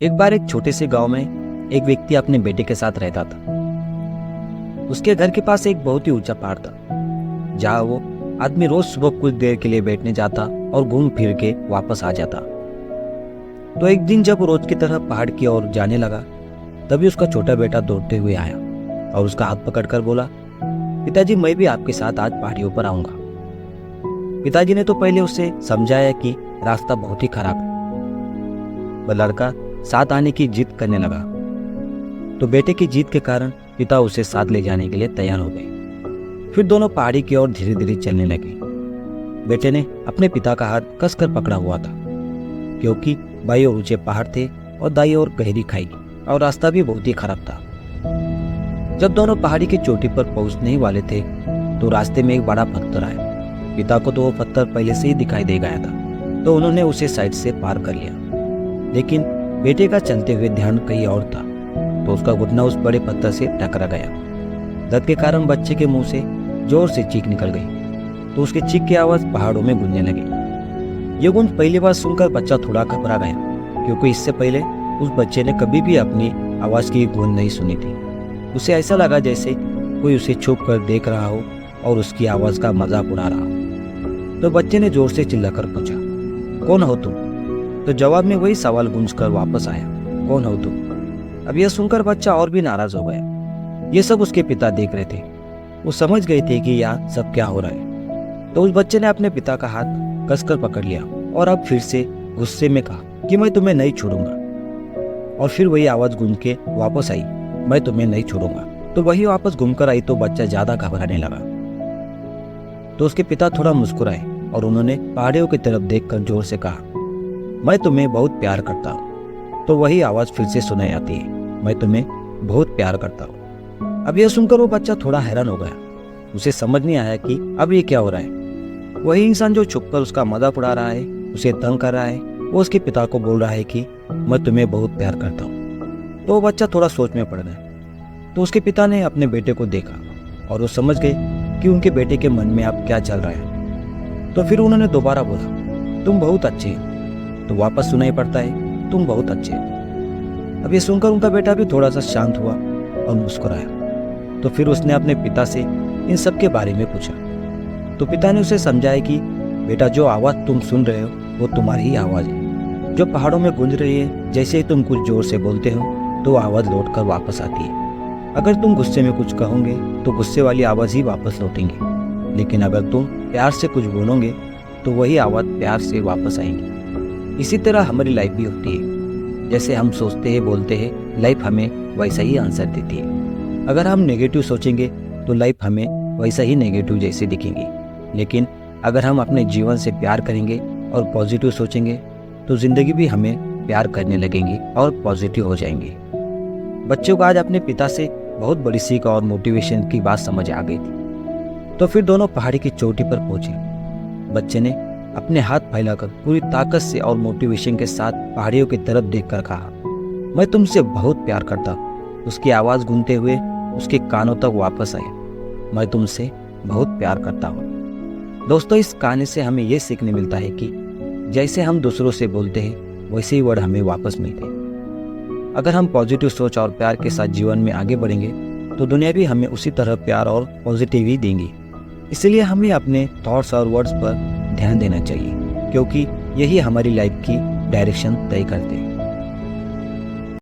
एक बार एक छोटे से गांव में एक व्यक्ति अपने बेटे के साथ रहता था। उसके घर के पास एक बहुत ही ऊंचा पहाड़ था, जहां वो आदमी रोज सुबह कुछ देर के लिए बैठने जाता और घूम फिर के वापस आ जाता। तो एक दिन जब रोज की तरह पहाड़ की ओर जाने लगा, तभी उसका छोटा बेटा दौड़ते हुए आया और उसका हाथ पकड़कर बोला, पिताजी, मैं भी आपके साथ आज पहाड़ियों पर आऊंगा। पिताजी ने तो पहले उसे समझाया कि रास्ता बहुत ही खराब है, वह लड़का साथ आने की जिद करने लगा। तो बेटे की जिद के कारण पिता उसे साथ ले जाने के लिए तैयार हो गए। फिर दोनों पहाड़ी की ओर धीरे धीरे चलने लगे। बेटे ने अपने पिता का हाथ कसकर पकड़ा हुआ था, क्योंकि बाई ओर ऊंचे पहाड़ थे और दाई ओर गहरी खाई और रास्ता भी बहुत ही खराब था। जब दोनों पहाड़ी की चोटी पर पहुंचने ही वाले थे, तो रास्ते में एक बड़ा पत्थर आया। पिता को तो वो पत्थर पहले से ही दिखाई दे गया था, तो उन्होंने उसे साइड से पार कर लिया। लेकिन बेटे का चलते हुए ध्यान कहीं और था, तो उसका घुटना उस बड़े पत्थर से टकरा गया। दर्द के कारण बच्चे के मुंह से जोर से चीख निकल गई, तो उसके चीख की आवाज पहाड़ों में गूंजने लगी। ये गूंज पहली बार सुनकर बच्चा थोड़ा घबरा गया, क्योंकि इससे पहले उस बच्चे ने कभी भी अपनी आवाज की गूंज नहीं सुनी थी। उसे ऐसा लगा जैसे कोई उसे छुप कर देख रहा हो और उसकी आवाज का मजाक उड़ा रहा हो। तो बच्चे ने जोर से चिल्लाकर पूछा, कौन हो तुम? तो जवाब में वही सवाल गूंजकर वापस आया, कौन हो तुम? अब यह सुनकर बच्चा और भी नाराज हो गया। ये सब उसके पिता देख रहे थे। वो समझ गए थे कि यह सब क्या हो रहा है। तो उस बच्चे ने अपने पिता का हाथ कसकर पकड़ लिया और अब फिर से गुस्से में कहा कि मैं तुम्हें नहीं छोड़ूंगा। और फिर वही आवाज गूंज के वापस आई, मैं तुम्हें नहीं छोड़ूंगा। तो वही वापस घूमकर आई, तो बच्चा ज्यादा घबराने लगा। तो उसके पिता थोड़ा मुस्कुराए और उन्होंने पहाड़ियों की तरफ देखकर जोर से कहा, मैं तुम्हें बहुत प्यार करता हूँ। तो वही आवाज फिर से सुनाई आती है, मैं तुम्हें बहुत प्यार करता हूँ। अब यह सुनकर वो बच्चा थोड़ा हैरान हो गया। उसे समझ नहीं आया कि अब ये क्या हो रहा है। वही इंसान जो छुपकर उसका मजाक उड़ा रहा है, उसे तंग कर रहा है, वो उसके पिता को बोल रहा है कि मैं तुम्हें बहुत प्यार करता हूँ। तो वो बच्चा थोड़ा सोच में पड़ गया। तो उसके पिता ने अपने बेटे को देखा और वो समझ गए कि उनके बेटे के मन में अब क्या चल रहा है। तो फिर उन्होंने दोबारा बोला, तुम बहुत अच्छे हो। तो वापस सुनाई पड़ता है, तुम बहुत अच्छे हो। अब ये सुनकर उनका बेटा भी थोड़ा सा शांत हुआ और मुस्कुराया। तो फिर उसने अपने पिता से इन सब के बारे में पूछा। तो पिता ने उसे समझाया कि बेटा, जो आवाज तुम सुन रहे हो वो तुम्हारी ही आवाज है, जो पहाड़ों में गूंज रही है। जैसे ही तुम कुछ जोर से बोलते हो तो आवाज लौट कर वापस आती है। अगर तुम गुस्से में कुछ कहोगे तो गुस्से वाली आवाज ही वापस लौटेंगी, लेकिन अगर तुम प्यार से कुछ बोलोगे तो वही आवाज प्यार से वापस आएंगी। इसी तरह हमारी लाइफ भी होती है। जैसे हम सोचते हैं, बोलते हैं, लाइफ हमें वैसा ही आंसर देती है। अगर हम नेगेटिव सोचेंगे तो लाइफ हमें वैसा ही नेगेटिव जैसे दिखेंगी। लेकिन अगर हम अपने जीवन से प्यार करेंगे और पॉजिटिव सोचेंगे तो जिंदगी भी हमें प्यार करने लगेंगी और पॉजिटिव हो जाएंगी। बच्चों को आज अपने पिता से बहुत बड़ी सीख और मोटिवेशन की बात समझ आ गई थी। तो फिर दोनों पहाड़ी की चोटी पर पहुंचे। बच्चे ने अपने हाथ फैलाकर पूरी ताकत से और मोटिवेशन के साथ पहाड़ियों की तरफ देखकर कहा, मैं तुमसे बहुत प्यार करता हूँ। उसकी आवाज गूंजते हुए उसके कानों तक वापस आई, मैं तुमसे बहुत प्यार करता हूँ। दोस्तों, इस कहानी से हमें यह सीखने मिलता है कि जैसे हम दूसरों से बोलते हैं वैसे ही वर्ड हमें वापस मिलते हैं। अगर हम पॉजिटिव सोच और प्यार के साथ जीवन में आगे बढ़ेंगे तो दुनिया भी हमें उसी तरह प्यार और पॉजिटिव ही देंगी। इसलिए हमें अपने थॉट्स और वर्ड्स पर ध्यान देना चाहिए, क्योंकि यही हमारी लाइफ की डायरेक्शन तय करते हैं।